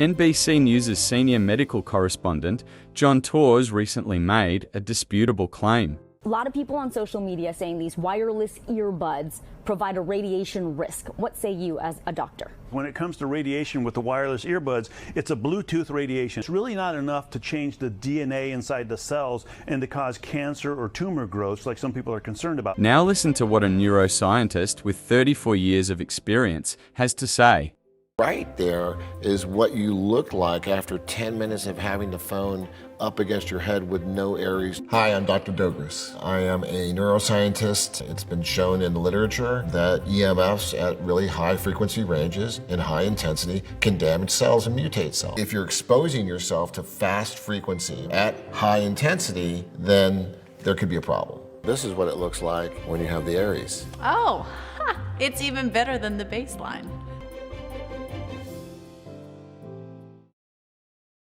NBC News' senior medical correspondent, John Torres, recently made a disputable claim. A lot of people on social media saying these wireless earbuds provide a radiation risk. What say you as a doctor? When it comes to radiation with the wireless earbuds, it's a Bluetooth radiation. It's really not enough to change the DNA inside the cells and to cause cancer or tumor growth like some people are concerned about. Now listen to what a neuroscientist with 34 years of experience has to say. Right there is what you look like after 10 minutes of having the phone up against your head with no areas. Hi, I'm Dr. Dogris. I am a neuroscientist. It's been shown in the literature that EMFs at really high frequency ranges and high intensity can damage cells and mutate cells. If you're exposing yourself to fast frequency at high intensity, then there could be a problem. This is what it looks like when you have the Aries. Oh, it's even better than the baseline.